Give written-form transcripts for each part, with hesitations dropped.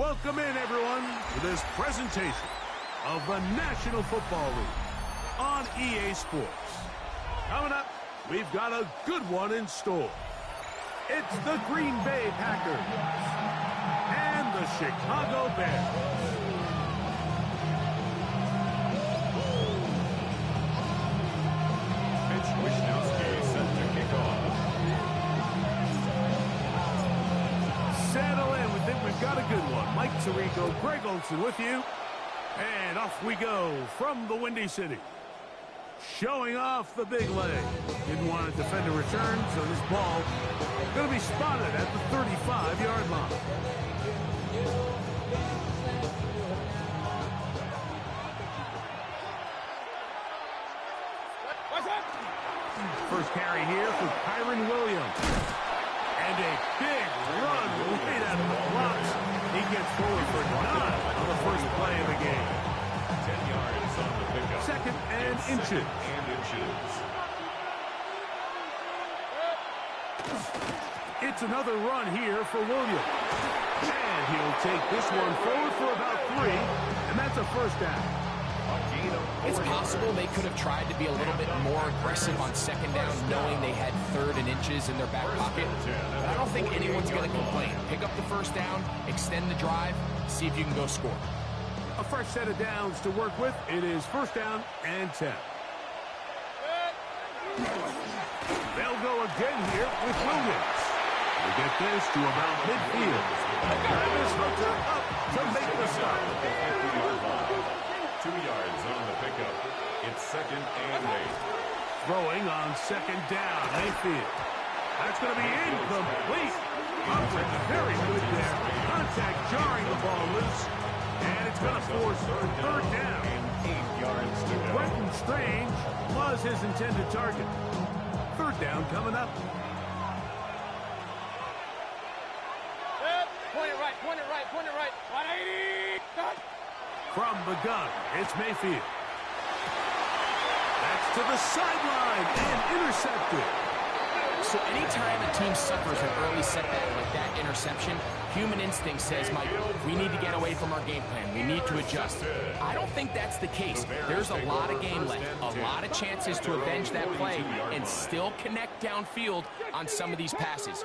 Welcome in, everyone, to this presentation of the National Football League on EA Sports. Coming up, we've got a good one in store. It's the Green Bay Packers and the Chicago Bears. Wisnowski set to kick off. Settle in. We think we've got a good one. Mike Tirico, Greg Olsen with you. And off we go from the Windy City. Showing off the big leg. Didn't want to defend a return, so this ball going to be spotted at the 35-yard line. First carry here for Kyren Williams. And a big run right out of the blocks. He gets forward for 9 on the first play of the game. 10 yards on the pickup. Second and inches. It's another run here for Williams. And he'll take this one forward for about 3, and that's a first down. It's possible they could have tried to be a little bit more aggressive on second down, knowing they had 3rd and inches in their back pocket. But I don't think anyone's going to complain. Pick up the first down, extend the drive, see if you can go score. A fresh set of downs to work with. It is first down and 10. They'll go again here with Williams. We get this to about midfield. Travis Hunter up to make the stop. 2 yards on the pickup. It's 2nd and 8. Throwing on second down. Mayfield. That's going to be incomplete. Coverage very good there. Contact jarring the ball loose. And it's going to force a 3rd down. 8 yards to go. Brenton Strange was his intended target. 3rd down coming up. Point it right, point it right, point it right. 180. Done. From the gun, it's Mayfield. That's to the sideline and intercepted. So anytime a team suffers an early setback like that interception, human instinct says, Mike, we need to get away from our game plan. We need to adjust. I don't think that's the case. There's a lot of game left, a lot of chances to avenge that play and still connect downfield on some of these passes.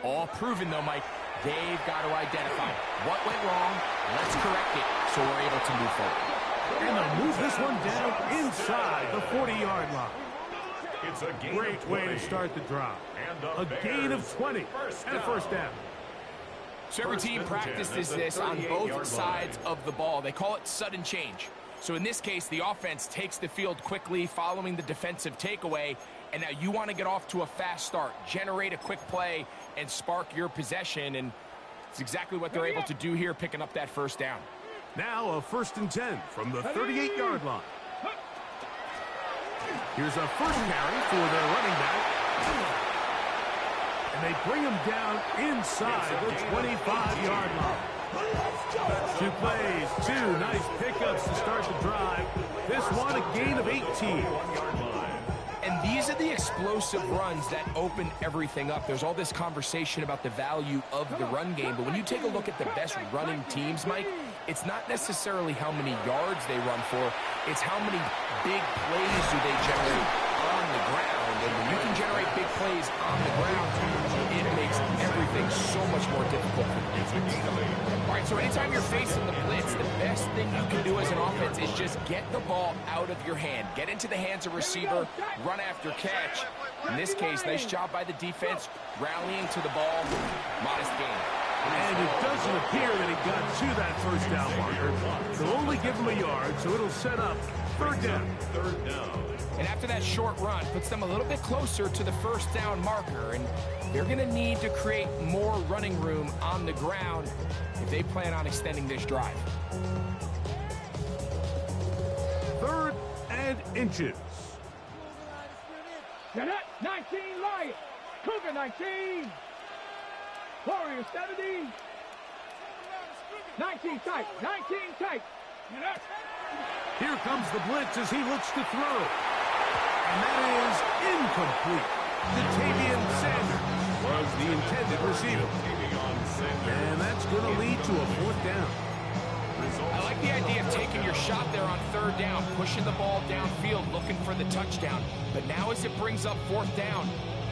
All proven, though, Mike. They've got to identify what went wrong. Let's correct it so we're able to move forward. And they'll move this one down inside the 40-yard line. It's a gain Great of way 20. to start the drive. And A gain of 20 and a first down. So every team practices this on both sides of the ball. They call it sudden change. So in this case, the offense takes the field quickly following the defensive takeaway, and now you want to get off to a fast start, generate a quick play, and spark your possession, and it's exactly what they're able to do here, picking up that first down. Now a 1st and 10 from the 38-yard line. Here's a first carry for their running back. And they bring him down inside the 25-yard line. 2 plays, 2 nice pickups to start the drive. This one a gain of 18. And these are the explosive runs that open everything up. There's all this conversation about the value of the run game, but when you take a look at the best running teams, Mike, it's not necessarily how many yards they run for, it's how many big plays do they generate on the ground. And when you can generate big plays on the ground, it makes everything so much more difficult for the defense. All right, so anytime you're facing the blitz, the best thing you can do as an offense is just get the ball out of your hand. Get into the hands of receiver, run after catch. In this case, nice job by the defense, rallying to the ball, modest gain. And it doesn't appear that he got to that first down marker. They'll only give him a yard, so it'll set up 3rd down. 3rd down. And after that short run, puts them a little bit closer to the first down marker. And they're going to need to create more running room on the ground if they plan on extending this drive. 3rd and inches. 19 Lion. Cougar 19. Warrior 70. 19 tight. 19 tight. Here comes the blitz as he looks to throw. And that is incomplete. Jatavian Sanders was the intended receiver. Waiting on Sanders. And that's going to lead to a 4th down. I like the idea of taking your shot there on 3rd down, pushing the ball downfield, looking for the touchdown. But now as it brings up 4th down,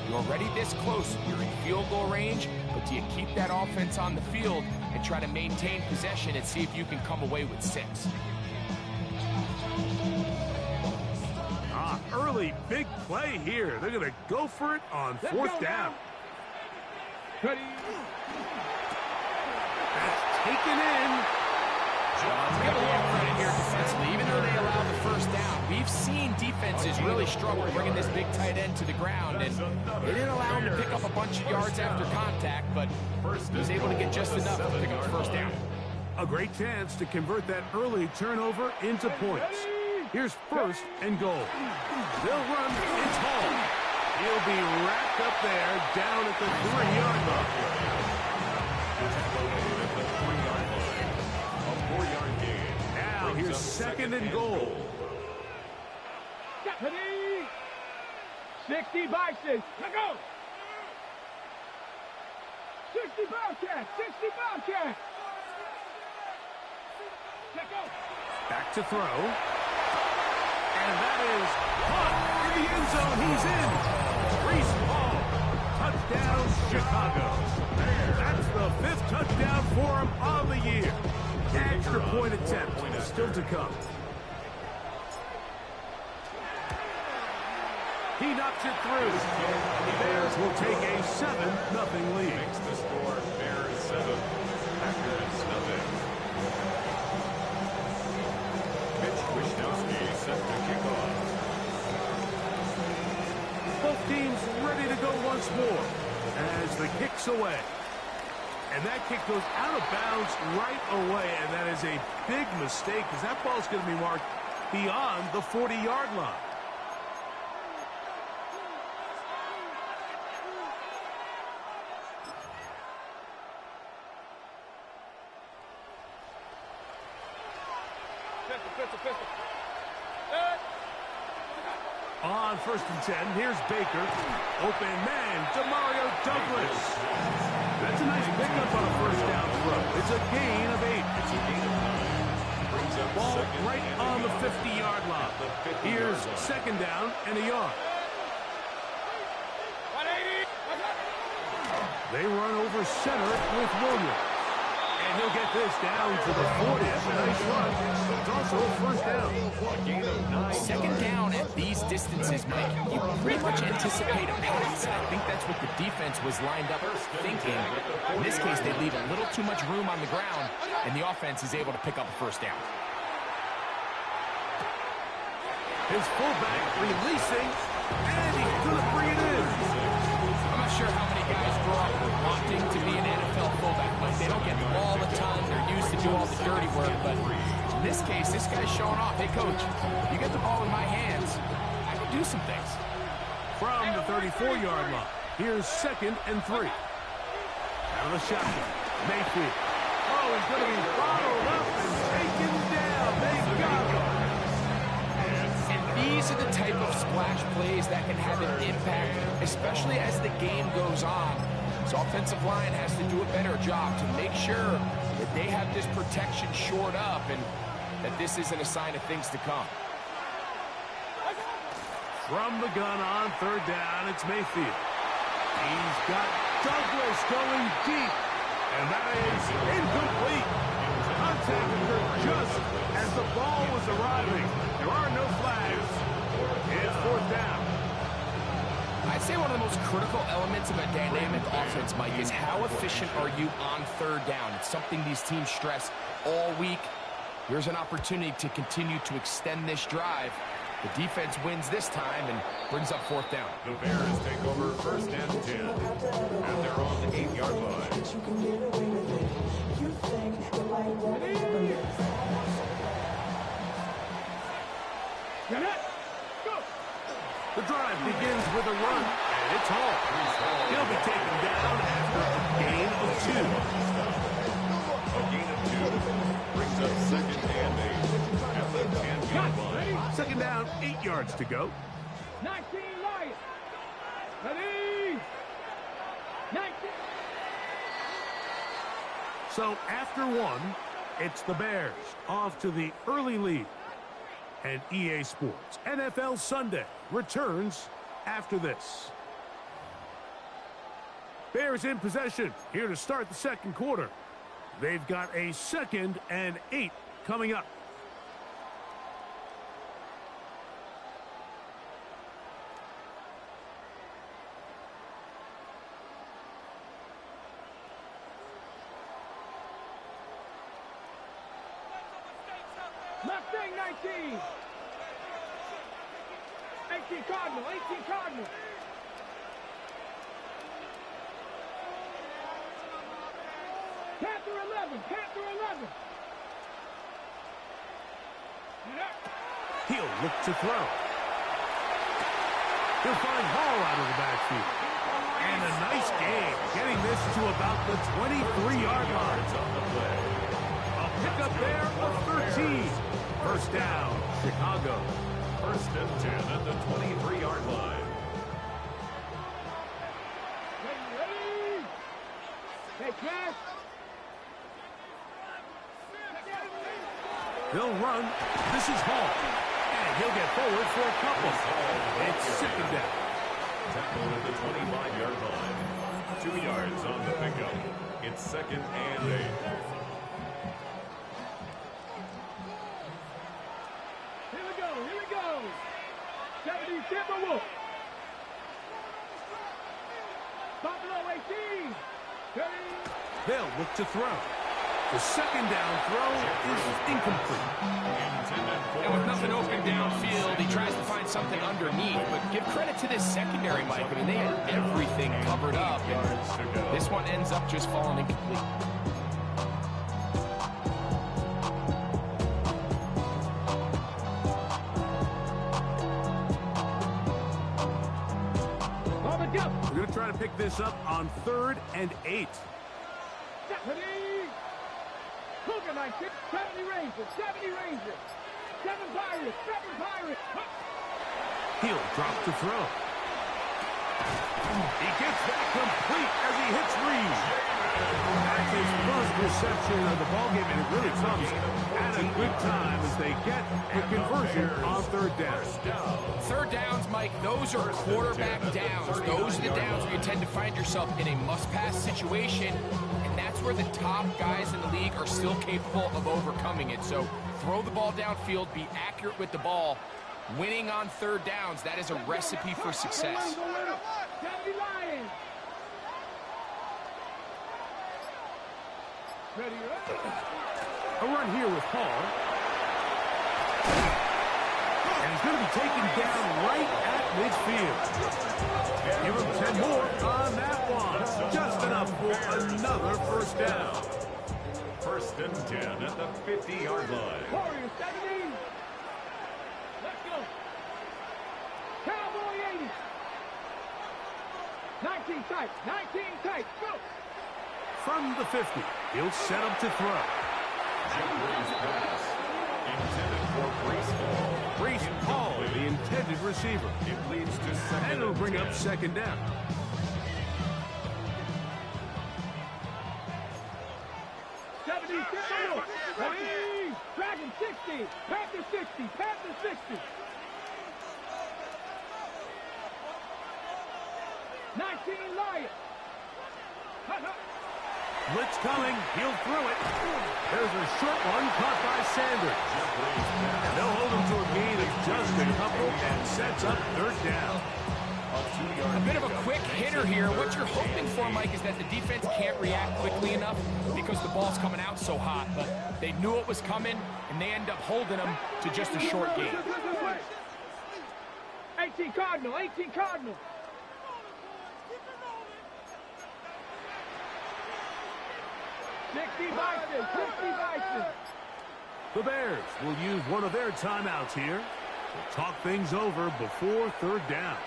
you're already this close. You're in field goal range, but do you keep that offense on the field and try to maintain possession and see if you can come away with 6? Early big play here. They're going to go for it on 4th down. Ready. That's taken in. We got a little credit here defensively. Even though they allowed the 1st down, we've seen defenses really struggle bringing this big tight end to the ground, and they didn't allow him to pick up a bunch of yards after contact, but he was able to get just enough to pick up the 1st down. A great chance to convert that early turnover into points. Here's 1st and goal. They'll run. It's Hall. He'll be wrapped up there down at the 3-yard line. A 4-yard gain. Now here's 2nd and goal. Ready. 60 Bison. Let go. 60 Bobcat. 60 Bobcat. Let go. Back to throw. And that is caught in the end zone. He's in. Breece Hall. Touchdown, Chicago. That's the 5th touchdown for him on the year. Extra point attempt still to come. He knocks it through. The Bears will take a 7-0 lead. Makes the score Bears 7, Packers nothing. Mitch Wishnowsky set to kick off. Both teams ready to go once more as the kick's away. And that kick goes out of bounds right away, and that is a big mistake because that ball's going to be marked beyond the 40-yard line. Pistol. On 1st and 10, here's Baker. Open man, Demario Douglas. That's a nice pickup on a 1st down throw. It's a gain of 8. It's a gain of 9. Brings up Ball 2nd right and on the 8. 50-yard line. Here's 2nd down and a yard. 180. They run over center with Williams. And he'll get this down to the 40. That's a nice run. It's also a 1st down. A gain of 9. 2nd down at these distances, Mike, you pretty much anticipate a pass. I think that's what the defense was lined up thinking. In this case, they leave a little too much room on the ground, and the offense is able to pick up a 1st down. His fullback releasing, and he's going to bring it in. I'm not sure how many guys grow up wanting to be an NFL fullback. Like, they don't get the ball a ton. They're used to do all the dirty work. But in this case, this guy's showing off. Hey, coach, you get the ball in my hands, I can do some things. From the 34-yard line, here's 2nd and 3. Out of the shotgun, Mayfield. Oh, he's going to be bottled up and taken down. They got him. And these are the type of splash plays that can have an impact, especially as the game goes on. So offensive line has to do a better job to make sure that they have this protection shored up and that this isn't a sign of things to come. From the gun on 3rd down, it's Mayfield. He's got Douglas going deep, and that is incomplete. Contact occurred just as the ball was arriving. There are no flags. It's 4th down. I'd say one of the most critical elements of a dynamic offense, Mike, is how efficient are you on 3rd down? It's something these teams stress all week. Here's an opportunity to continue to extend this drive. The defense wins this time and brings up 4th down. The Bears take over 1st and 10. And they're on the 8-yard line. The drive begins with a run, and it's Hall. He'll be taken down after a gain of 2. A gain of 2 brings up 2nd and 8 at the 10-yard line. 2nd down, 8 yards to go. 19 Lions. Ready. 19. So after one, it's the Bears off to the early lead. And EA Sports NFL Sunday returns after this. Bears in possession here to start the second quarter. They've got a 2nd and 8 coming up. Left wing 19. 18 Cardinal, 18 Cardinal. Panther 11, Panther 11. He'll look to throw. He'll find Hall out of the backfield. And a nice game, getting this to about the 23-yard line. A pickup there of 13. First down, Chicago. 1st and 10 at the 23-yard line. Ready. Hey, Cash. They'll run. This is Hall. And he'll get forward for a couple. It's 2nd down. Tackle at the 25-yard line. 2 yards on the pickup. It's 2nd and 8. Here we go, here we go. 70 Timberwolves. Buffalo 18. 30. They'll look to throw. The 2nd down throw is incomplete. And with nothing open downfield, he tries to find something underneath. But give credit to this secondary, Mike. I mean, they had everything covered up. And this one ends up just falling incomplete. We're going to try to pick this up on 3rd and 8. Stephanie. Cougar 19. 70 Rangers, 70 Rangers. 7 Pirates, 7 Pirates. He'll drop to throw. He gets that complete as he hits Reed. That's his first reception of the ballgame, and it really comes at a good time as they get the conversion on 3rd down. 3rd downs, Mike, those are quarterback downs. Those are the downs where you tend to find yourself in a must-pass situation, and that's where the top guys in the league are still capable of overcoming it. So throw the ball downfield, be accurate with the ball. Winning on 3rd downs, that is a recipe for success. 70 Lions. Ready, A run here with Hall. And he's going to be taken down right at midfield. Give him 10 more on that one. Just enough for another 1st down. 1st and 10 at the 50-yard line. Warriors 70. Let's go. Cowboy 80. 19 tight, 19 tight, go. From the 50, he'll set up to throw. Jeffrey's pass. Intended for Breece Hall. Breece Hall, the intended receiver. It leads to 2nd And it'll bring up 10. 2nd down. Dragon 60, Panther 60, Panther 60. 19 Lions. Blitz coming. He'll throw it. There's a short one caught by Sanders. And they'll hold him to a gain of just a couple and sets up 3rd down. A bit of a quick hitter here. What you're hoping for, Mike, is that the defense can't react quickly enough because the ball's coming out so hot. But they knew it was coming, and they end up holding them to just a short gain. 18 Cardinal, 18 Cardinal. The Bears will use one of their timeouts here to talk things over before 3rd down.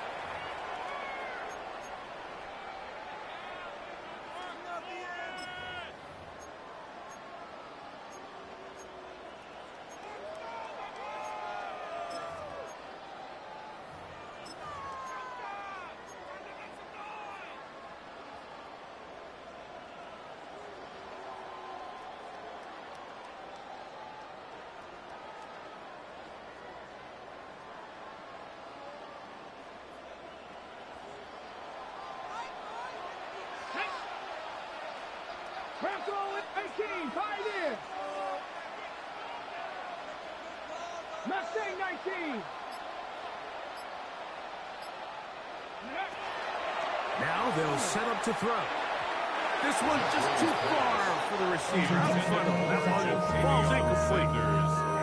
Russell, 18, Pioneer. Mustang, 19. Now they'll set up to throw. This one's just too far for the receiver. Out in front of him. That one falls incomplete.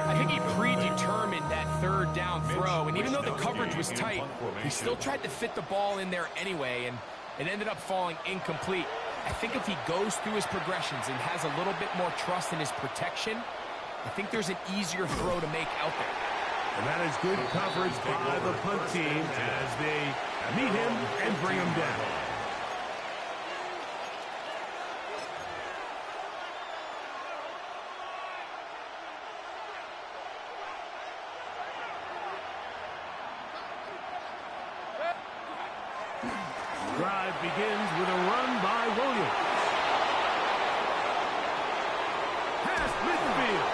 I think he predetermined that third down throw, and even though the coverage was tight, he still tried to fit the ball in there anyway, and it ended up falling incomplete. I think if he goes through his progressions and has a little bit more trust in his protection, I think there's an easier throw to make out there. And that is good coverage by the punt team as they meet him and bring him down. Drive begins with a run by Williams. Past midfield.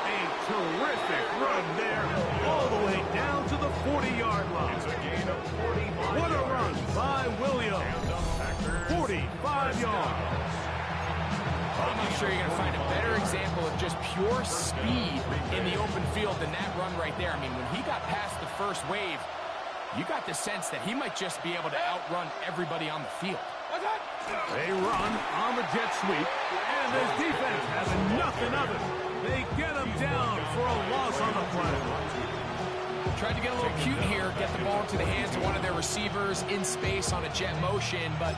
A terrific run there, all the way down to the 40-yard line. It's a gain of 45 What a yards. run by Williams. And the Packers 45 yards. I'm not sure you're going to find a better example of just pure speed in the open field than that run right there. I mean, when he got past the first wave, you got the sense that he might just be able to outrun everybody on the field. They run on the jet sweep, and this defense has nothing of it. They get him down for a loss on the play. Tried to get a little cute here, get the ball into the hands of one of their receivers in space on a jet motion, but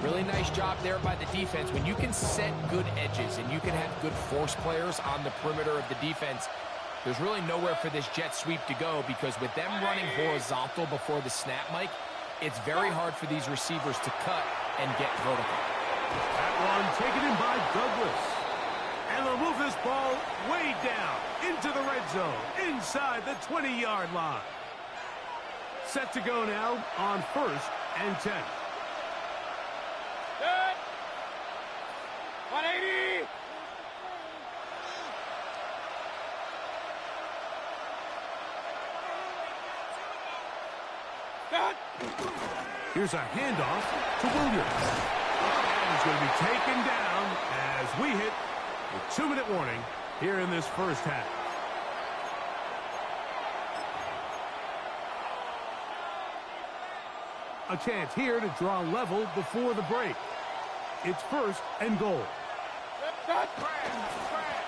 really nice job there by the defense. When you can set good edges and you can have good force players on the perimeter of the defense, there's really nowhere for this jet sweep to go, because with them running horizontal before the snap, Mike, it's very hard for these receivers to cut and get vertical. That one taken in by Douglas. And they'll move this ball way down into the red zone, inside the 20-yard line. Set to go now on 1st and 10. Good. 180. Good. Here's a handoff to Williams. And he's going to be taken down as we hit the 2-minute warning here in this first half. A chance here to draw level before the break. It's 1st and goal.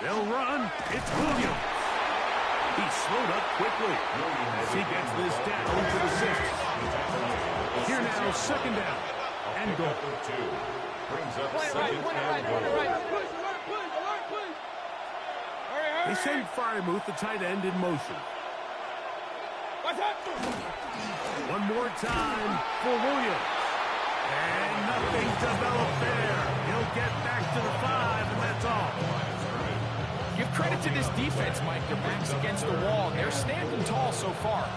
They'll run. It's Williams. He slowed up quickly as he gets this down to the 6. Here now, 2nd down and goal. brings up Play it right, second play it and right, play it goal. right. Push, alert, push, alert, push. Hurry, They hurry. send Freiermuth, the tight end, in motion. Watch out. One more time for Williams. And nothing developed there. He'll get back to the 5, and that's all. Give credit to this defense, Mike. Their backs against the wall. They're standing tall so far.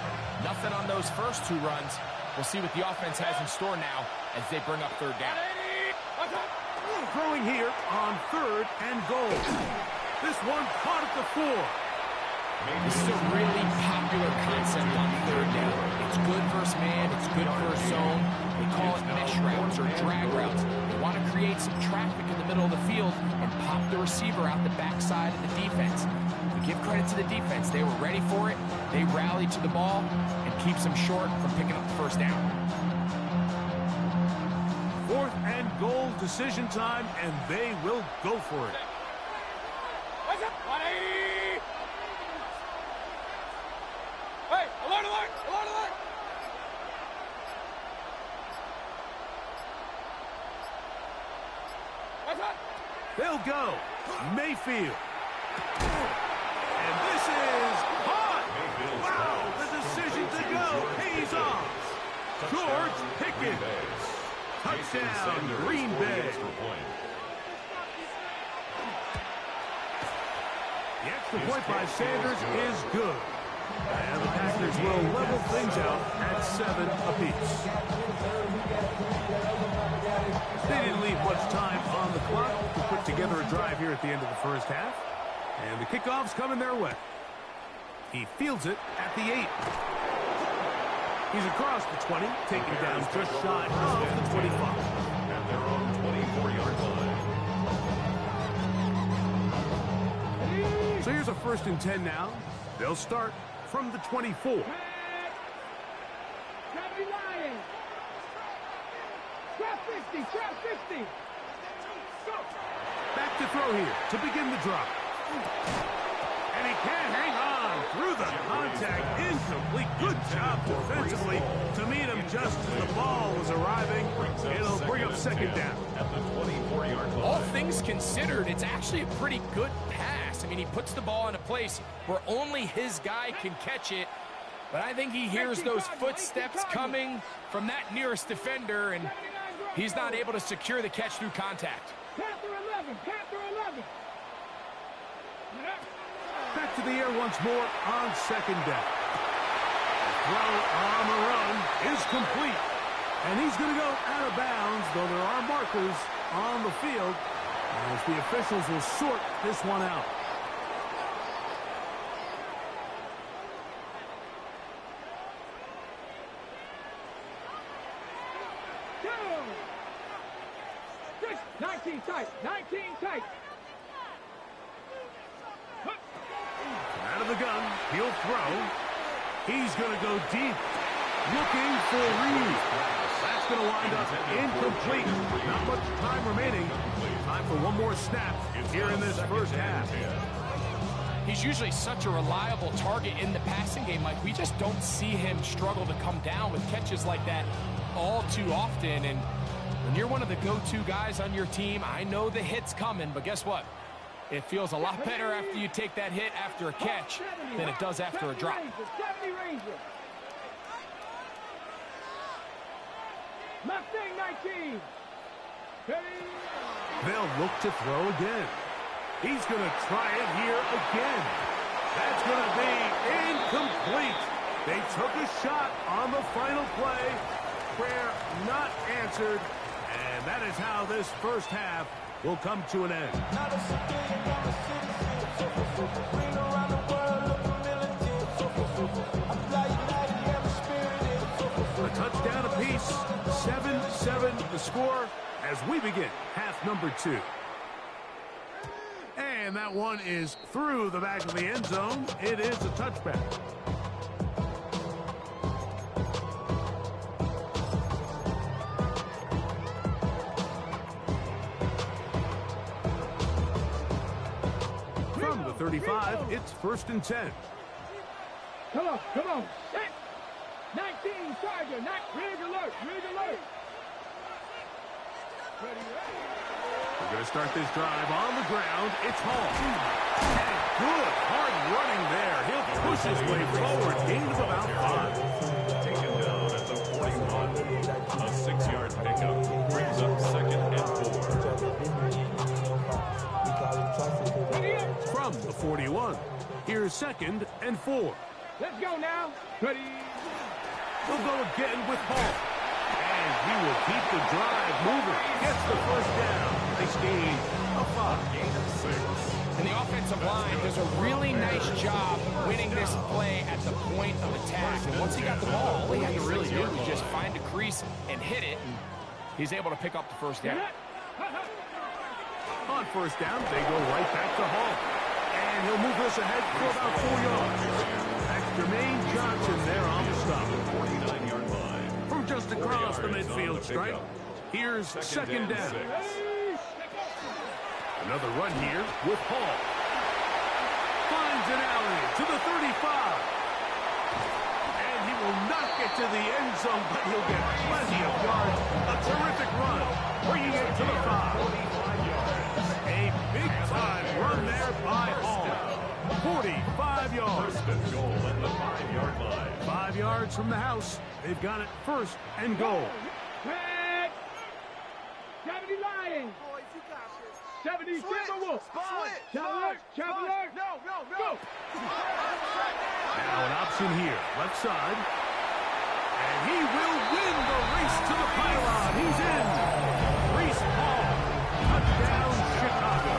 Nothing on those first 2 runs. We'll see what the offense has in store now as they bring up 3rd down. 180. Watch out. Throwing here on 3rd and goal. This one caught at the 4. This is a really popular concept on 3rd down. It's good versus man. It's good versus zone. They call it mesh routes or drag routes. They want to create some traffic in the middle of the field and pop the receiver out the backside of the defense. We give credit to the defense. They were ready for it. They rallied to the ball and keeps them short from picking up the 1st down. 4th and goal, decision time, and they will go for it. Watch out. 180. Hey, alert, alert, alert, alert. Watch out. They'll go. Mayfield. And this is hot. Mayfield's Wow, close. the decision to go pays off. George Pickens. Touchdown, Green Bay. The extra point by Sanders is good. And the Packers will level things out at 7 apiece. They didn't leave much time on the clock to put together a drive here at the end of the first half. And the kickoff's coming their way. He fields it at the 8. He's across the 20, taken down just shy of the 25. And their own 24-yard line. So here's a 1st and 10 now. They'll start from the 24. 70 Lions. Trap 50, trap 50. Go. Back to throw here to begin the drive. And he can't hang on through the contact. Incomplete. Good job defensively to meet him just as the ball was arriving. It'll bring up 2nd down. At the 24-yard line. All things considered, it's actually a pretty good pass. I mean, he puts the ball in a place where only his guy can catch it. But I think he hears those footsteps coming from that nearest defender, and he's not able to secure the catch through contact. Panther 11, Panther 11. Back to the air once more on 2nd down. Throw on the run is complete. And he's going to go out of bounds, though there are markers on the field, as the officials will sort this one out. Go. 19 tight, 19 tight. Out of the gun, he'll throw. He's going to go deep, looking for Reed. That's going to wind up incomplete. Not much time remaining. Time for one more snap here in this 1st half. He's usually such a reliable target in the passing game, Mike. We just don't see him struggle to come down with catches like that all too often. And when you're one of the go-to guys on your team, I know the hit's coming, but guess what? It feels a lot better after you take that hit after a catch than it does after a drop. 70 Ranger. Mustang 19. They'll look to throw again. He's going to try it here again. That's going to be incomplete. They took a shot on the final play. Prayer not answered. And that is how this 1st half will come to an end. A touchdown apiece, 7-7 the score as we begin half number 2. And that one is through the back of the end zone. It is a touchback. From the 35, it's 1st and 10. Come on, come on. Set. 19 Charger, rig alert, rig alert. We're going to start this drive on the ground. It's Hall. And good hard running there. He'll push his way forward. Gain of about 5. Taken down at the 41. A 6-yard pickup brings up 2nd and 4. From the 41, here's 2nd and 4. Let's go now. Ready. He'll go again with Hall. And he will keep the drive moving. Gets the 1st down. Nice gain of 5. Gain of 6. And the offensive line does a really nice job winning this play at the point of attack. And once he got the ball, all he had to really do was just find a crease and hit it. And he's able to pick up the 1st down. On 1st down, they go right back to Hall. And he'll move this ahead for about 4 yards. That's Jermaine Johnson there on the stop. 49-yard line. From just across the midfield stripe, here's 2nd down. 6. Another run here with Hall. Finds an alley to the 35. And he will not get to the end zone, but he'll get plenty of yards. A terrific run, bringing it to the 5. A big-time run there by Hall. 45 yards. 1st and goal at the 5-yard line. 5 yards from the house. They've got it 1st and goal. Red. 70 Lions. 70 Timberwolves. Traveler. No. Go. Now an option here, left side. And he will win the race to the pylon. He's in. Breece Hall. Touchdown, Chicago.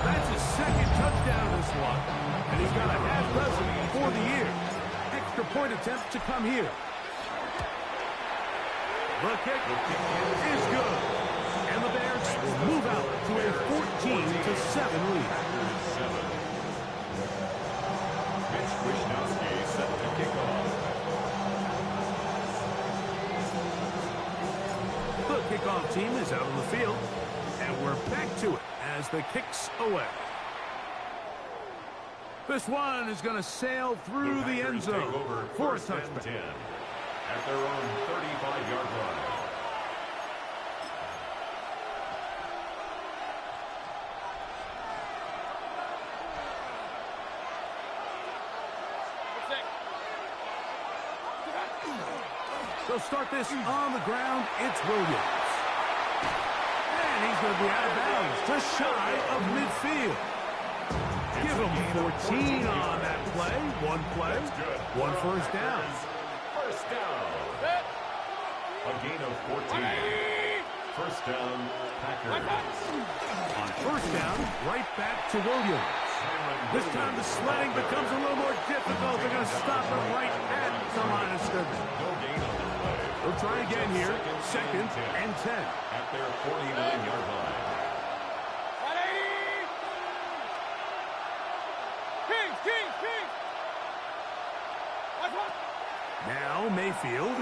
That's his 2nd touchdown this one. And he's got a half dozen for the year. Extra point attempt to come here. The kick is good. And the Bears move out to a 14-7 lead. Wisnowski set to kick off. The kickoff team is out on the field, and we're back to it as the kick's away. This one is going to sail through the end zone for a touchback. 10 at their own 35-yard line. They'll start this on the ground. It's Williams. And he's going to be out of bounds, just shy of midfield. Give him 14 on that play. One play, one first down. First down. A gain of 14. First down, Packers. On first down, right back to Williams. This time the sledding becomes a little more difficult. They're going to stop it right at the line of scrimmage. No gain on the play. They'll try again here. Second and 10. At their 49-yard line. Now Mayfield.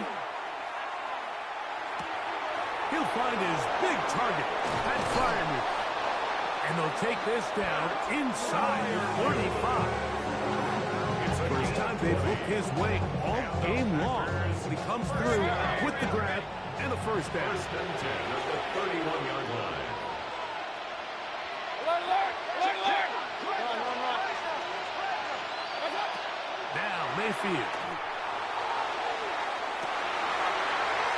He'll find his big target, Pat Freiermuth. And they'll take this down inside the 35. First time they've looked his way all game long. He comes through with the grab and a first down. First and 10 at the 31-yard line. Now Mayfield.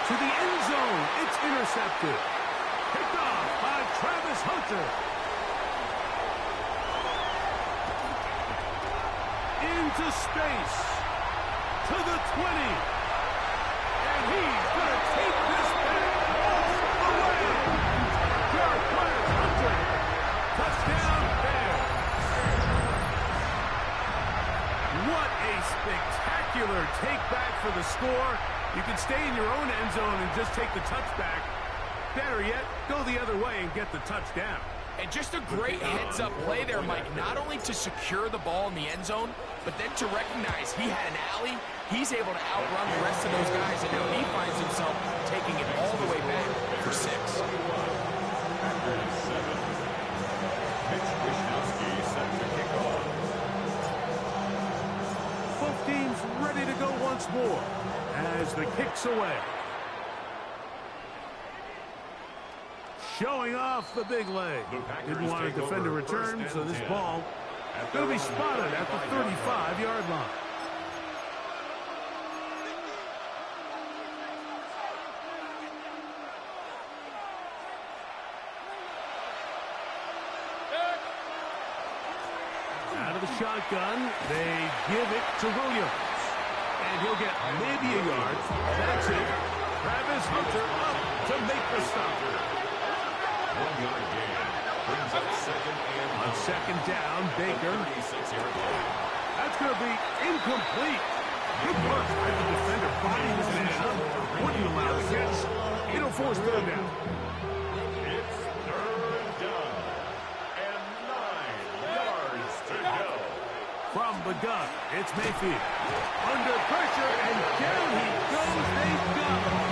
To the end zone. It's intercepted. Picked off by Travis Hunter. Into space. To the 20. And he's going to take this back all the way. Travis Hunter. Touchdown Bears. What a spectacular take back for the score. You can stay in your own end zone and just take the touchback. Better yet, go the other way and get the touchdown. And just a great heads-up play there, Mike, not only to secure the ball in the end zone, but then to recognize he had an alley. He's able to outrun the rest of those guys, and now he finds himself taking it all the way back for 6. Packers 7. Mitch Wisnowski set to kick off. Both teams ready to go once more as the kick's away. Showing off the big leg. Didn't want to defend a return, so this ball going to be spotted at the 35-yard line. Out of the shotgun, they give it to Williams. And he'll get maybe a yard. That's it. Travis Hunter up to make the stop. 1-yard gain. Brings up second and On second down, Baker. 36-yard line. That's going to be incomplete. Good work by the defender finding his man up. Wouldn't allow the catch. It'll force third down. It's third down. And 9 yards to go. From the gun, it's Mayfield. Under pressure, and down he goes. They've got him.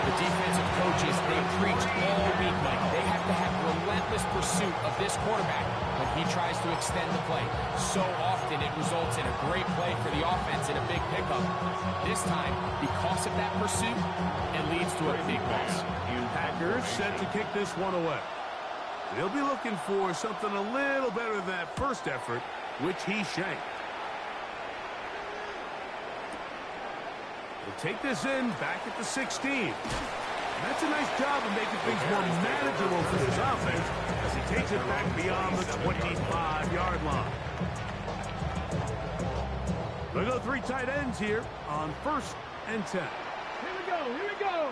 The defensive coaches, they preach all week, Mike. They have to have relentless pursuit of this quarterback when he tries to extend the play. So often it results in a great play for the offense and a big pickup. This time, because of that pursuit, it leads to a big loss. Packers set to kick this one away. They'll be looking for something a little better than that first effort, which he shanked. We'll take this in back at the 16. That's a nice job of making things more manageable for this offense as he takes it back beyond the 25-yard line. They'll go 3 tight ends here on first and 10. Here we go.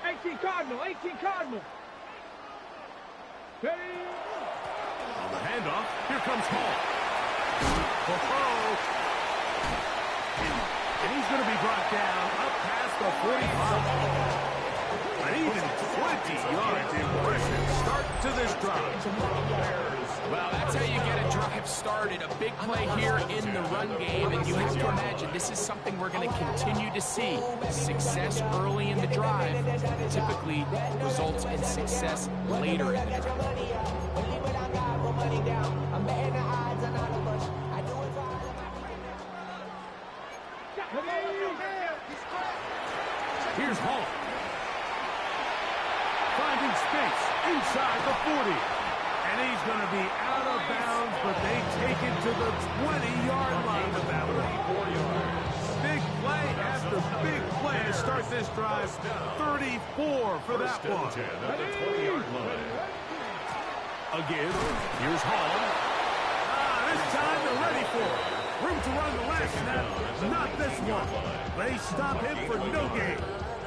18 Cardinal. Ready? On the handoff, here comes Hall. And he's going to be brought down up past the 45. An even 20 yards. Impressive start to this drive. Well, that's how you get a drive started. A big play here in the run game, and you have to imagine this is something we're going to continue to see. Success early in the drive typically results in success later in the drive. Here's Hall. Finding space inside the 40. And he's going to be out of bounds, but they take it to the 20-yard line of that one. 34 yards. Big play after big play to start this drive. 34 for that First and one. 10 at the 20-yard line. Again, here's Hall. This time they're ready for it. Room to run the last snap. Not this one. They stop him for no gain.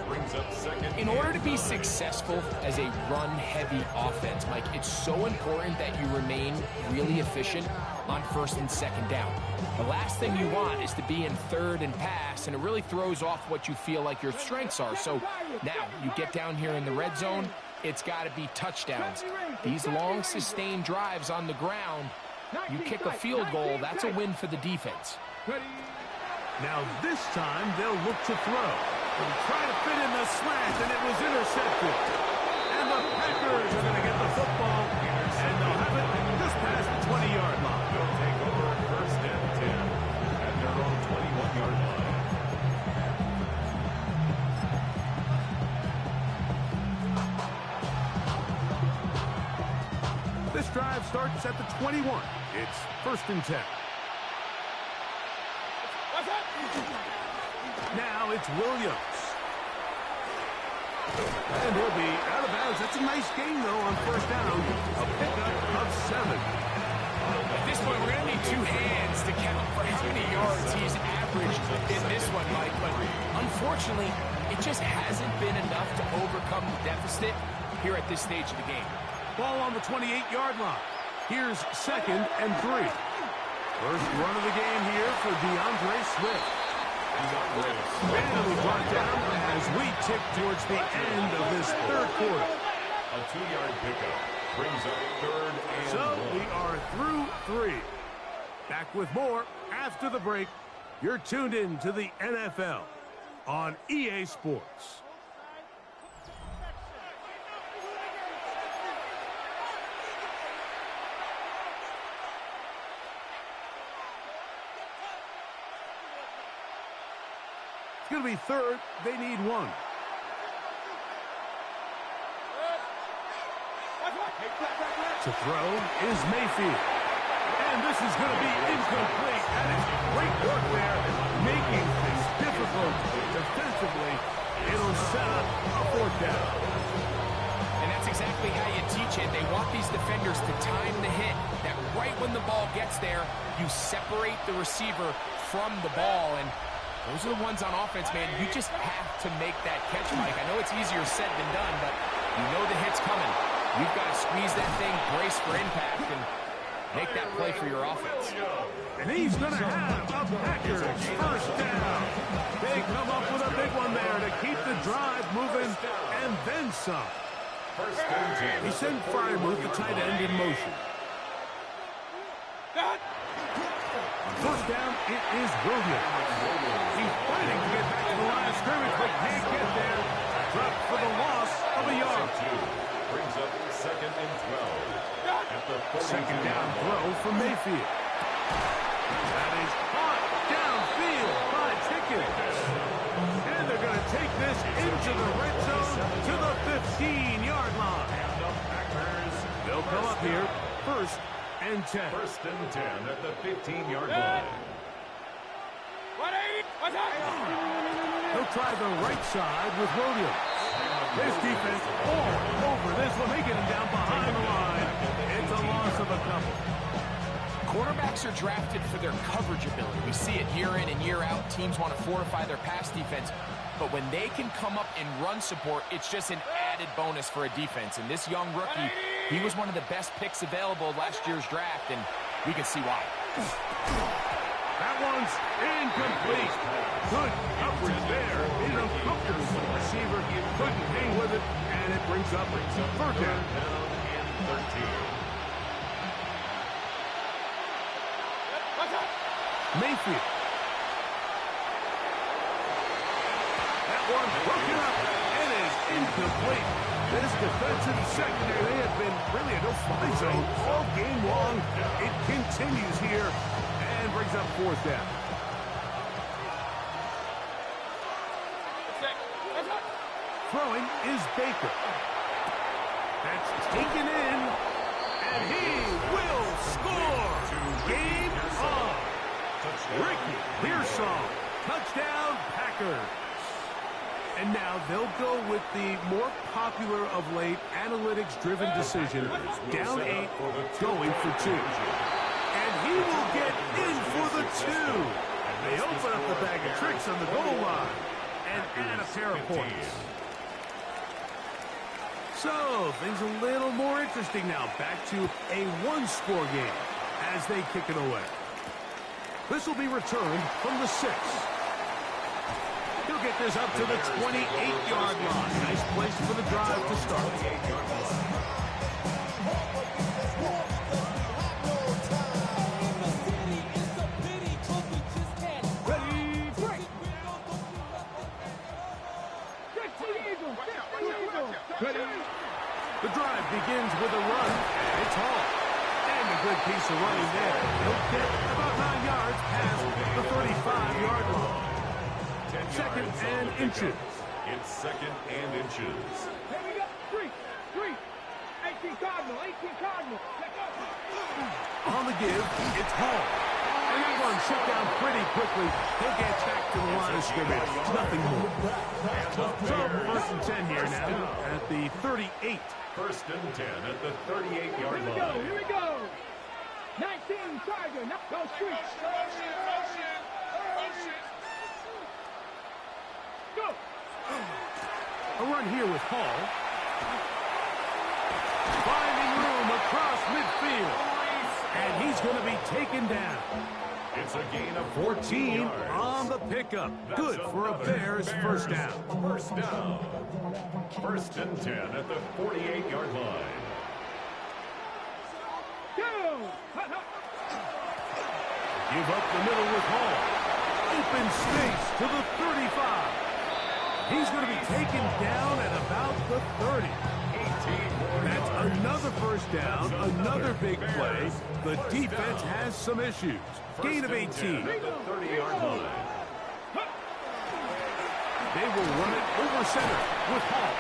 Brings up second. In order to be successful as a run-heavy offense, Mike, it's so important that you remain really efficient on first and second down. The last thing you want is to be in third and pass, and it really throws off what you feel like your strengths are. So now you get down here in the red zone, it's got to be touchdowns. These long, sustained drives on the ground, you kick a field goal, that's a win for the defense. Now this time they'll look to throw. And try to fit in the slant, and it was intercepted. And the Packers are going to get the football, and they'll have it just past the 20-yard line. They'll take over first and 10 at their own 21-yard line. This drive starts at the 21. It's first and 10. Now it's Williams. And he'll be out of bounds. That's a nice gain, though, on first down. A pickup of 7. At this point, we're going to need two hands to count for how many yards he's averaged in this one, Mike. But unfortunately, it just hasn't been enough to overcome the deficit here at this stage of the game. Ball on the 28-yard line. Here's second and 3. First run of the game here for DeAndre Swift. And we brought down as we tick towards the end of this third quarter. A 2-yard pickup brings up third and So 1. we are through 3. Back with more after the break. You're tuned in to the NFL on EA Sports. It's going to be third. They need 1. To throw is Mayfield. And this is going to be incomplete. That is great work there, making things difficult defensively. It'll set up a fourth down. And that's exactly how you teach it. They want these defenders to time the hit, that right when the ball gets there, you separate the receiver from the ball. And those are the ones on offense, man. You just have to make that catch, Mike. I know it's easier said than done, but you know the hit's coming. You've got to squeeze that thing, brace for impact, and make that play for your offense. And he's going to have a Packers first down. They come up with a big one there to keep the drive moving, and then some. First and 10. He sent Freiermuth, the tight end, in motion. First down, it is Williams. He's fighting to get back to the line of scrimmage, but can't get there. Dropped for the loss of a yard. Brings up second and 12. At the Second down throw for Mayfield. That is caught downfield by Pickens. And they're going to take this into the red zone to the 15-yard line. They'll come up here first and 10. First and 10 at the 15-yard line. They'll try the right side with Williams. His defense all over this one. They get him down behind the line. It's a loss of a couple. Quarterbacks are drafted for their coverage ability. We see it year in and year out. Teams want to fortify their pass defense. But when they can come up and run support, it's just an added bonus for a defense. And this young rookie, he was one of the best picks available last year's draft, and we can see why. That one's incomplete. Good coverage there. He's uncomfortable with the receiver. Couldn't hang with it, and it brings up third down. And 13. Mayfield. That one broken up. It is incomplete. This defensive secondary, they have been really a no-fly zone all game long. It continues here and brings up fourth down. Throwing is Baker. That's taken in, and he will score. Game on. Ricky Pearsall, touchdown Packers. And now they'll go with the more popular of late analytics-driven decision, down 8, going for 2. And he will get in for the 2. They open up the bag of tricks on the goal line and add a pair of points. So, things a little more interesting now. Back to a one-score game as they kick it away. This will be returned from the 6. He'll get this up to the 28-yard line. Nice place for the drive to start. Ready, break. Ready. The drive begins with a run, and it's Hall. And a good piece of running there. He'll get about 9 yards past the 35-yard line. Second and inches. It's second and inches. Here we go. 3. 18 Cardinal. On the give, it's Hall. And that one shut down pretty quickly. He'll get back to the line of scrimmage. Nothing more. So, first and 10 here now at the 38. First and 10 at the 38-yard line. Here we go. 19 Charger. Now go street. Go. A run here with Hall. Finding room across midfield. And he's going to be taken down. It's a gain of 14 yards. on the pickup. Good for a Bears first down. First down. First and 10 at the 48-yard line. Go. Give up the middle with Hall. Open space to the 35. He's going to be taken down at about the 30. That's another first down, another big play. The defense has some issues. Gain of 18. At the 30-yard line. They will run it over center with Hall.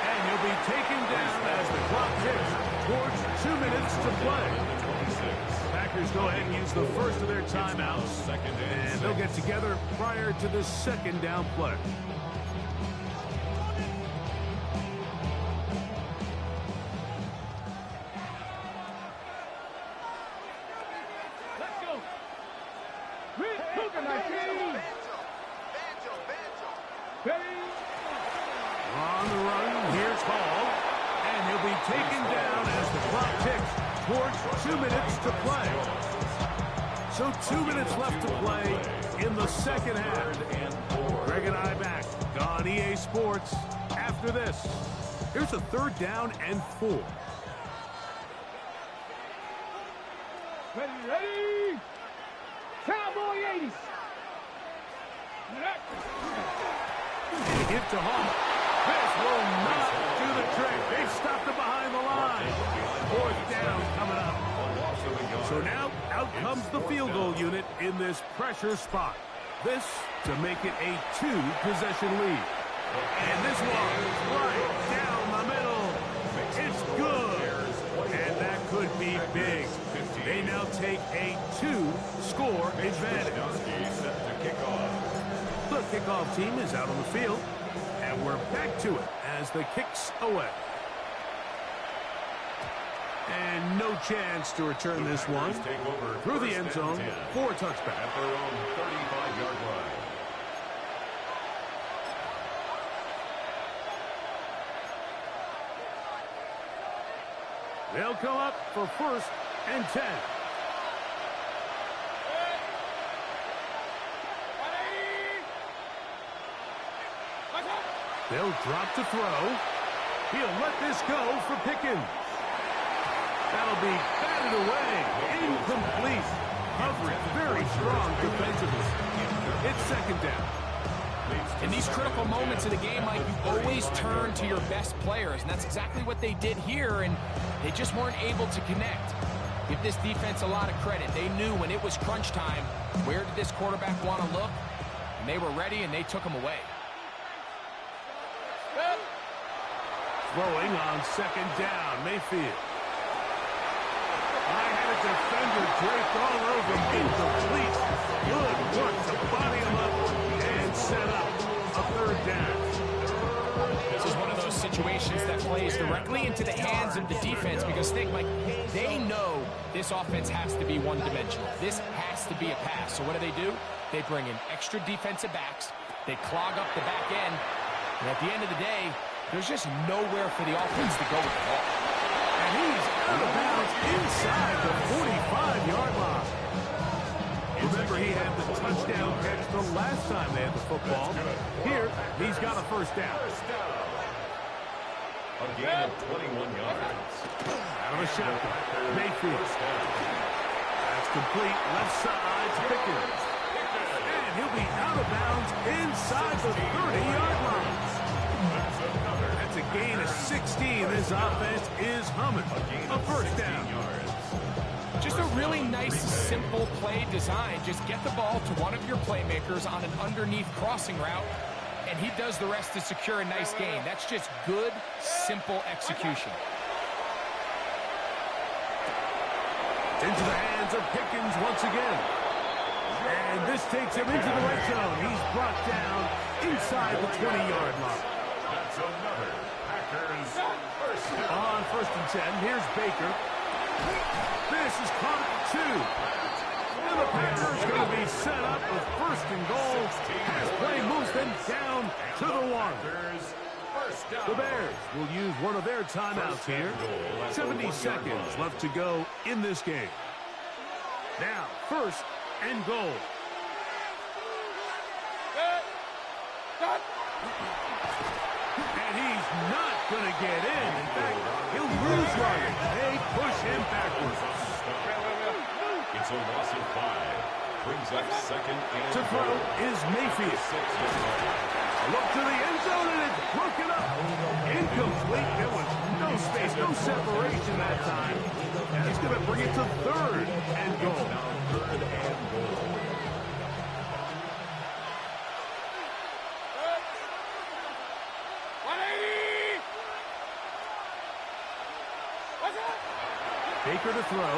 And he'll be taken down as the clock ticks towards 2 minutes to play. Packers go ahead and use the first of their timeouts. And they'll get together prior to the second down play. On the run, here's Hall. And he'll be taken down as the clock ticks towards 2 minutes to play. So 2 minutes left to play in the second half. Greg and I back on EA Sports after this. Here's a third down and 4. Ready. Cowboy 80s. And give to Hall. This will not do the trick. They've stopped it behind the line. Fourth down coming up. So now out comes the field goal unit in this pressure spot. This to make it a 2-possession lead. And this one right down the middle. It's good. And that could be big. They now take a 2-score advantage. The kickoff team is out on the field. And we're back to it as the kick's away. And no chance to return this one through the end zone for a touchback. At their own 35-yard line. They'll come up for first and 10. They'll drop to throw. He'll let this go for Pickens. That'll be batted away. Incomplete. covering very strong defensively. It's second down. In these critical moments of the game, Mike, you always turn to your best players, and that's exactly what they did here, and they just weren't able to connect. Give this defense a lot of credit. They knew when it was crunch time, where did this quarterback want to look, and they were ready, and they took him away. Throwing on second down, Mayfield. I had a defender draped all over him, incomplete. Good work to body him up and set up a third down. This is one of those situations that plays directly into the hands of the defense because think, Mike, they know this offense has to be one-dimensional. This has to be a pass. So what do? They bring in extra defensive backs. They clog up the back end. And at the end of the day, there's just nowhere for the offense to go with the ball. And he's out of bounds inside the 45-yard line. Remember, he had the touchdown catch the last time they had the football. Here, he's got a first down. A gain of 21 yards. Out of a shotgun. Mayfield. That's complete. Left side to Pickens. And he'll be out of bounds inside the 30-yard line. That's a gain of 16. This offense is humming. A first down. Just a really nice, simple play design. Just get the ball to one of your playmakers on an underneath crossing route, and he does the rest to secure a nice gain. That's just good, simple execution. Into the hands of Pickens once again. And this takes him into the red zone. He's brought down inside the 20-yard line. That's another Packers first down. On first and 10, here's Baker. This is caught at 2. And the Packers going to be set up with first and goal as play moves them down to the 1. The Bears will use one of their timeouts here. 70 seconds left to go in this game. Now, first and goal. And he's not going to get in. In fact, he'll lose yardage. They push him backwards. It's a loss of 5. Brings up second and To throw is Mayfield. Look to the end zone, and it's broken up. Incomplete. There was no space, no separation that time. And he's going to bring it to third and goal. Third and goal. Baker to throw.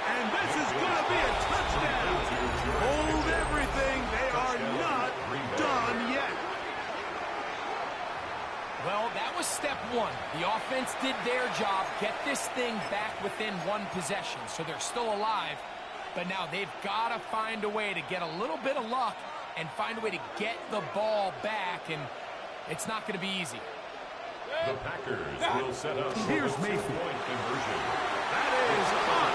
And this is going to be a touchdown. Hold everything. They are not done yet. Well, that was step one. The offense did their job, get this thing back within one possession, so they're still alive. But now they've got to find a way to get a little bit of luck and find a way to get the ball back, and it's not going to be easy. The Packers will set up. Here's Mayfield. Point conversion. That is on.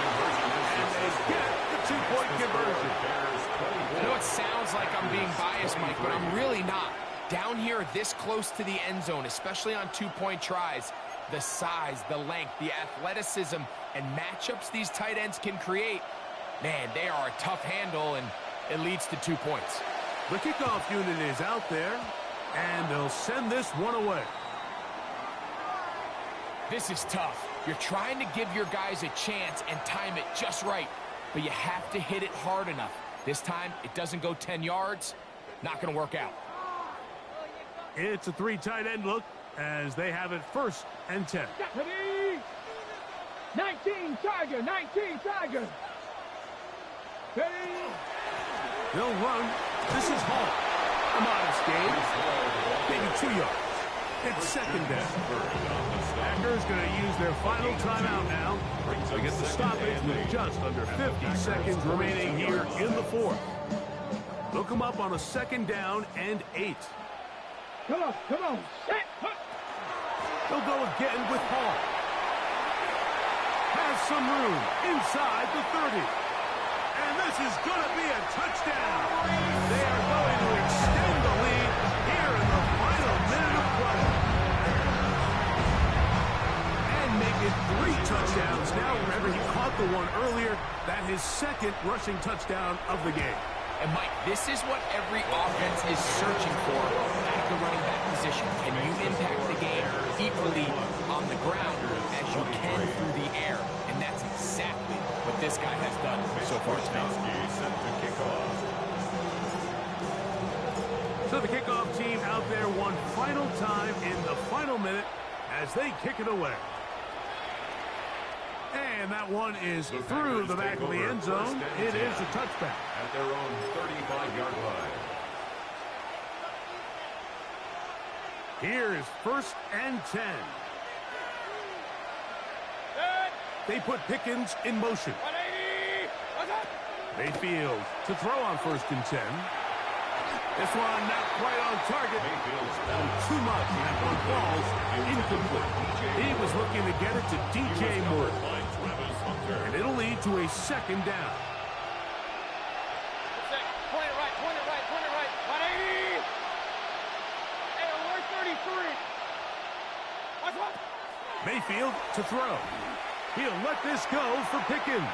And they get the two-point conversion. I know it sounds like I'm being biased, Mike, but I'm really not. Down here this close to the end zone, especially on two-point tries, the size, the length, the athleticism, and matchups these tight ends can create, man, they are a tough handle, and it leads to 2 points. The kickoff unit is out there, and they'll send this one away. This is tough. You're trying to give your guys a chance and time it just right, but you have to hit it hard enough. This time, it doesn't go 10 yards. Not going to work out. It's a 3 tight end look as they have it first and 10. 19 Tiger, 19 Tiger. Ready? They'll run. This is Hall. A modest gain. Maybe 2 yards. It's second down. Packers going to use their final timeout now to get the stoppage with just under 50 seconds remaining here in the fourth. They'll come up on a second down and 8. Come on, come on. Set. They'll go again with Hall. Has some room inside the 30. And this is going to be a touchdown. They are going to extend the lead here in the final minute of play. And make it 3 touchdowns now. Remember, he caught the one earlier. That his second rushing touchdown of the game. And, Mike, this is what every offense is searching for out of the running back position. Can you impact the game equally on the ground as you can through the air? And that's exactly what this guy has done so far tonight. Set to kick off. So the kickoff team out there one final time in the final minute as they kick it away. And that one is through the back of the end zone. It is a touchback. At their own 35-yard line. Here is 1st and 10. They put Pickens in motion. Mayfield to throw on 1st and 10. This one not quite on target. Too much. And that one falls incomplete. He was looking to get it to DJ Moore. And it'll lead to a 2nd down. Point it right, point it right, point it right. 180. Hey, we're 33. Watch what? Mayfield to throw. He'll let this go for Pickens.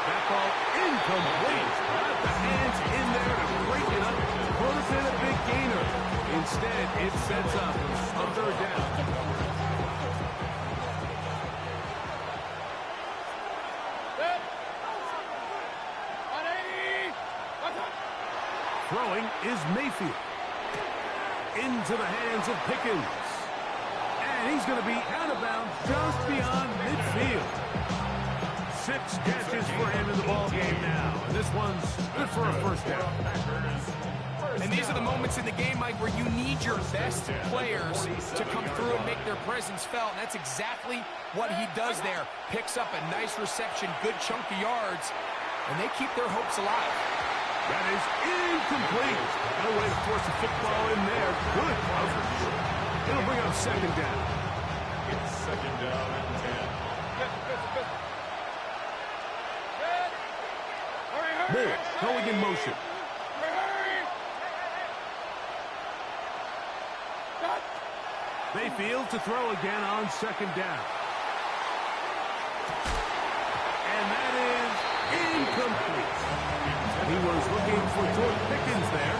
That ball incomplete. Got the hands in there to break it up. Would have been a big gainer. Instead, it sets up a 3rd down. Throwing is Mayfield. Into the hands of Pickens. And he's going to be out of bounds just beyond midfield. 6 catches for him in the ball game now. And this one's good for a 1st down. And these are the moments in the game, Mike, where you need your best players to come through and make their presence felt. And that's exactly what he does there. Picks up a nice reception, good chunk of yards, and they keep their hopes alive. That is incomplete. No way to force a football in there. Good coverage. It'll bring up 2nd down. It's 2nd down and 10. Moore going in motion. Mayfield to throw again on 2nd down. And that is incomplete. He was looking for George Pickens there.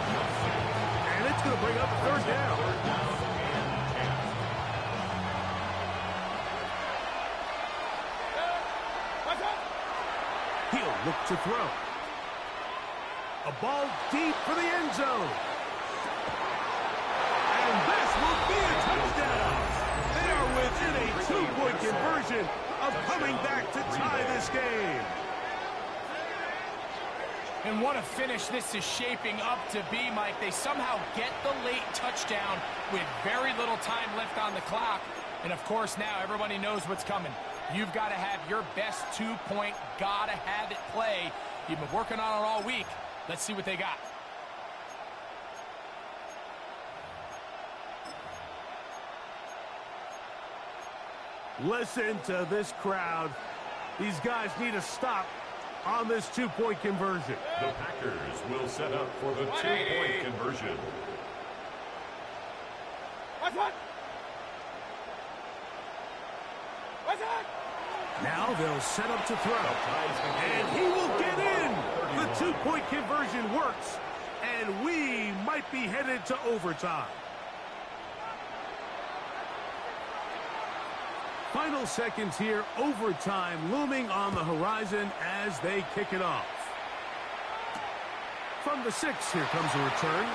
And it's going to bring up 3rd down. He'll look to throw. A ball deep for the end zone. And this will be a touchdown. They are within a 2-point conversion of coming back to tie this game. And what a finish this is shaping up to be, Mike. They somehow get the late touchdown with very little time left on the clock. And, of course, now everybody knows what's coming. You've got to have your best 2-point, gotta have it play. You've been working on it all week. Let's see what they got. Listen to this crowd. These guys need to stop on this 2-point conversion. The Packers will set up for the 2-point conversion. Watch what? What's that? Now they'll set up to throw. And he will get in. The 2-point conversion works. And we might be headed to overtime. Final seconds here. Overtime looming on the horizon as they kick it off. From the 6, here comes a return.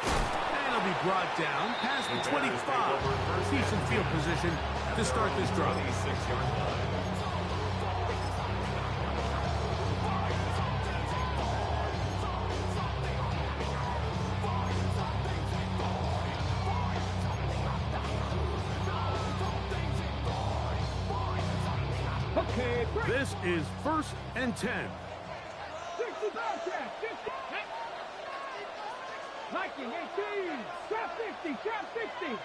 And it'll be brought down past the 25. Decent field position to start this drive. 26-yard line. Okay, break. This is 1st and 10. 60 Bobcat, 50. Viking 18. Trap 50, trap 60.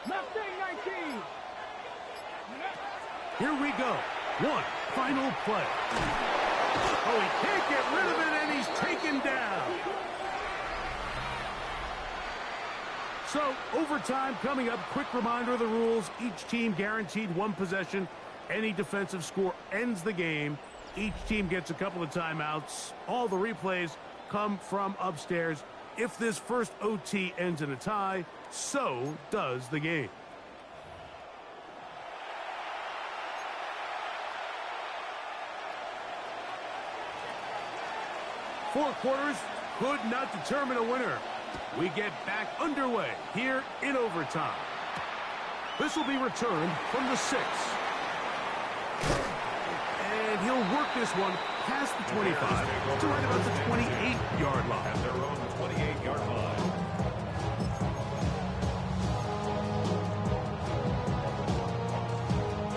Mustang 19. Here we go. One final play. Oh, he can't get rid of it, and he's taken down. So, overtime coming up. Quick reminder of the rules. Each team guaranteed one possession. Any defensive score ends the game. Each team gets a couple of timeouts. All the replays come from upstairs. If this first OT ends in a tie, so does the game. Four quarters could not determine a winner. We get back underway here in overtime. This will be returned from the 6. And he'll work this one past the 25 to right about the 28-yard line. At their own 28-yard line.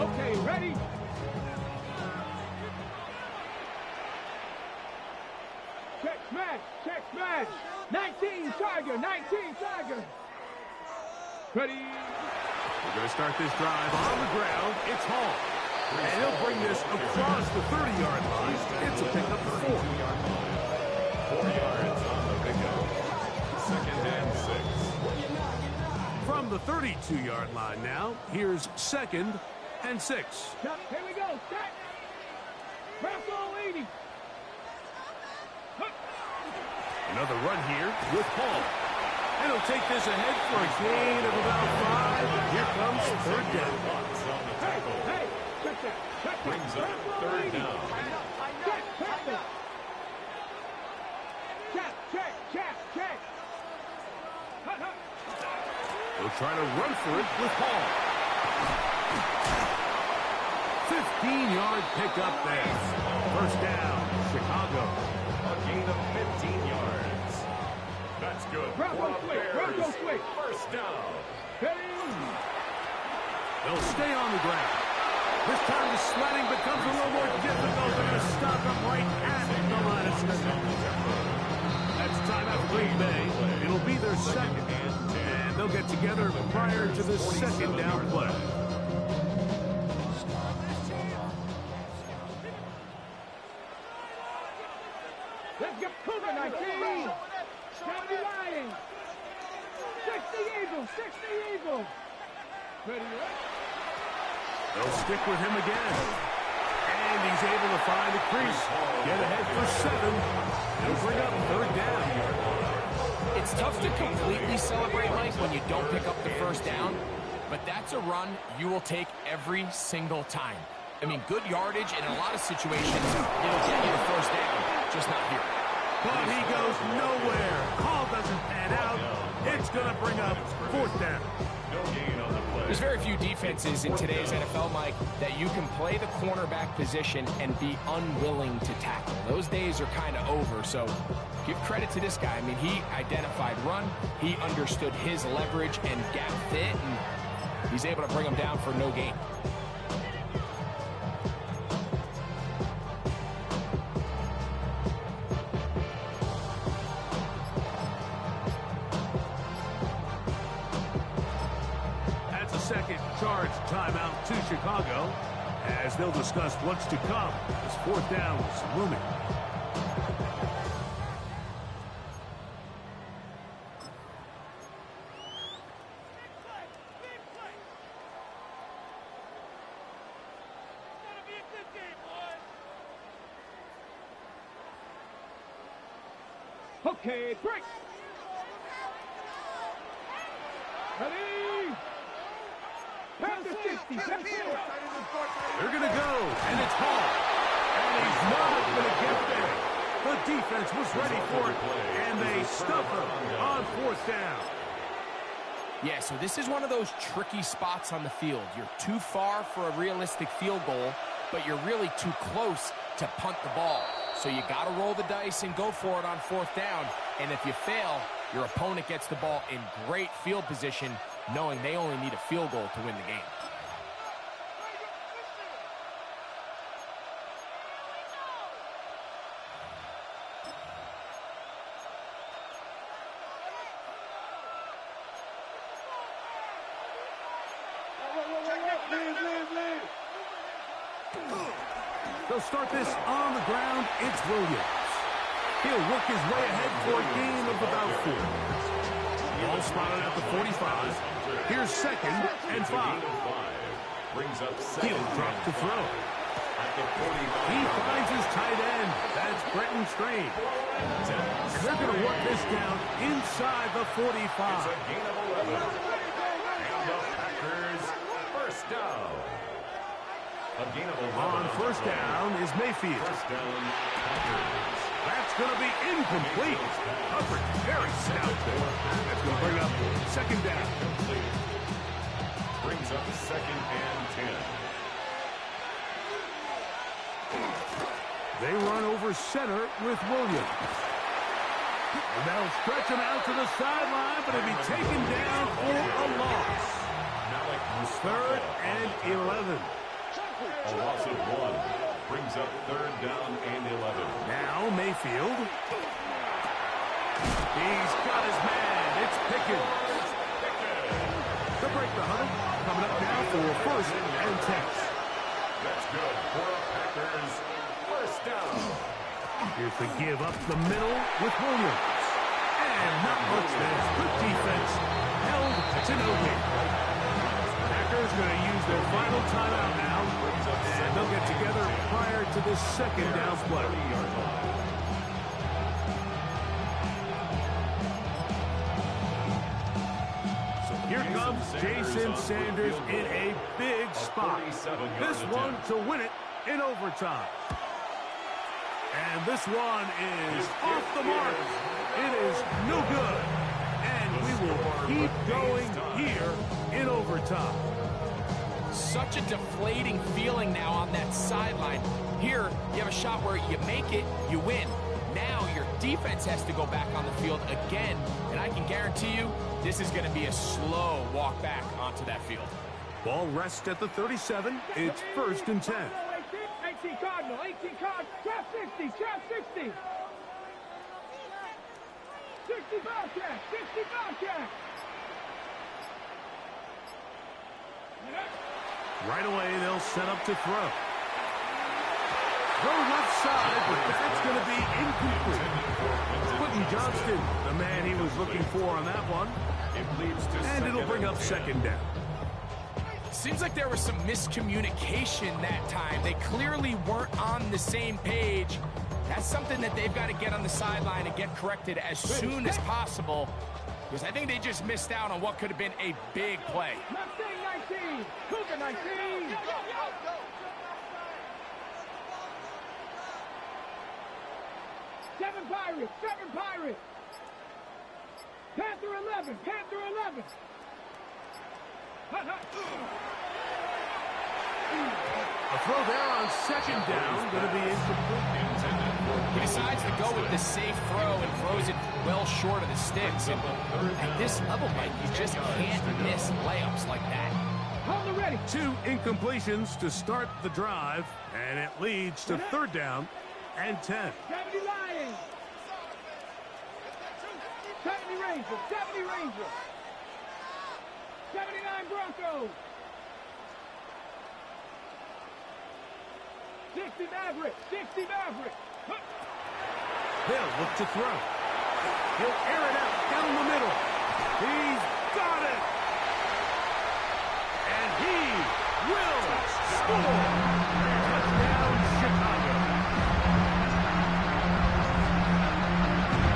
Okay, ready? Check smash, check smash. 19 Tiger, 19 Tiger. Ready? We're going to start this drive on the ground. It's Hall. And he'll bring this across the 30-yard line. It's a pickup for 4. 4 yards on the pickup. 2nd and 6. From the 32-yard line now, here's 2nd and 6. Here we go, set. Russell 80. Another run here with Hall. And he'll take this ahead for a gain of about 5. Here comes 3rd down. Bucks on the tackle. Hey, check that. Check that. Brings up 3rd down. Check, check that. Check, check, check, check. Hut, hut. They'll try to run for it with Hall. 15-yard pickup there. 1st down, Chicago. A gain of 15 yards. That's good. Bronco For the quick, Bronco Bears. quick. 1st down. Hey. They'll stay on the ground. This time the sledding becomes a little more difficult. They're going to stop him right at the line of scrimmage. That's timeout for Green Bay. It'll be their 2nd. And they'll get together prior to this 2nd down play. Let's get Cougar 19. 70 Lions. 60 Eagles. 60 Eagles. Ready, right? They'll stick with him again. And he's able to find the crease. Get ahead for 7. He'll bring up 3rd down. It's tough to completely celebrate, Mike, when you don't pick up the 1st down, but that's a run you will take every single time. I mean, good yardage, and in a lot of situations, it'll get you the 1st down, just not here. But he goes nowhere. Call doesn't pan out. It's going to bring up 4th down. No gain on the play. There's very few defenses in today's NFL, Mike, that you can play the cornerback position and be unwilling to tackle. Those days are kind of over, so give credit to this guy. I mean, he identified run, he understood his leverage and gap fit, and he's able to bring him down for no gain. Second charge timeout to Chicago as they'll discuss what's to come as 4th down is looming. Okay, break. Ready? Pass the 60. They're going to go, and it's Hall. And he's not going to get there. The defense was ready for it, and they stuff him on 4th down. Yeah, so this is one of those tricky spots on the field. You're too far for a realistic field goal, but you're really too close to punt the ball. So you got to roll the dice and go for it on 4th down. And if you fail, your opponent gets the ball in great field position, knowing they only need a field goal to win the game. They'll start this on the ground. It's Williams. He'll work his way ahead for a gain of about 4. Ball spotted at the 45. Here's 2nd and 5. Brings up He'll 2nd drop and to throw. 5. At the 45. He finds his tight end. That's Brenton Strange. And they're going to work this down inside the 45. It's a gain of 11. And the Packers first down. A gain of 11. On first down is Mayfield. First down, Packers. That's going to be incomplete. Hubbard, very stout there. That's going to bring up 2nd down. Complete. Brings up 2nd and 10. They run over center with Williams. And they'll stretch him out to the sideline, but he'll be taken down for a loss. Malik Mustafa. 3rd and 11. A loss of 1. Brings up 3rd down and 11. Now Mayfield. He's got his man. It's Pickens. To break the huddle. Coming up now for 1st and 10. That's good for the Packers. First down. Here's the give up the middle with Williams. And not much there. Good defense. Held to no gain. Packers going to use their final timeout now. And they'll get together prior to the 2nd down play. So here comes Jason Sanders in a big spot. This one to win it in overtime. And this one is off the mark. It is no good. And we will keep going here in overtime. Such a deflating feeling now on that sideline. Here, you have a shot where you make it, you win. Now your defense has to go back on the field again. And I can guarantee you, this is going to be a slow walk back onto that field. Ball rests at the 37. It's 1st and 10. 18 Cardinal, 18 Cardinal, trap 60, trap 60. 60 Bobcat, 60 Bobcat. Right away, they'll set up to throw. Throw left side, but that's going to be incomplete. Quentin Johnston, the man he was looking for on that one. It leads to And it'll bring up 2nd down. Seems like there was some miscommunication that time. They clearly weren't on the same page. That's something that they've got to get on the sideline and get corrected as soon as possible, because I think they just missed out on what could have been a big play. Mustang 19, Cougar 19. Seven Pirates. Panther 11, Panther 11. A throw there on 2nd down, going to be incomplete. He decides to go with the safe throw and throws it well short of the sticks. And at this level, Mike, you just can't miss layups like that. Hold it ready. 2 incompletions to start the drive, and it leads to 3rd down and 10. 70 Lions. 70 Rangers, 70 Rangers. 79 Broncos. 60 Mavericks, 60 Mavericks. They'll look to throw. He'll air it out down the middle. He's got it. And he will score. Touchdown, Chicago.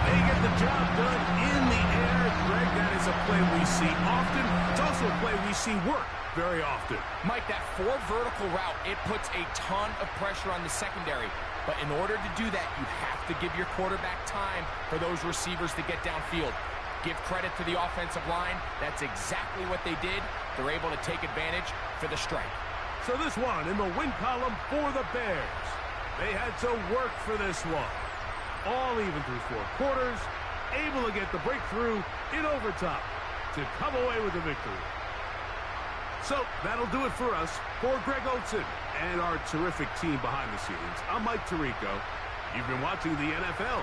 They get the job done in the air. Greg, that is a play we see often. It's also a play we see work very often. Mike, that 4 vertical route, it puts a ton of pressure on the secondary. But in order to do that, you have to give your quarterback time for those receivers to get downfield. Give credit to the offensive line. That's exactly what they did. They're able to take advantage for the strike. So this one in the win column for the Bears. They had to work for this one. All even through 4 quarters. Able to get the breakthrough in overtime to come away with a victory. So that'll do it for us. For Greg Olsen and our terrific team behind the scenes, I'm Mike Tirico. You've been watching the NFL.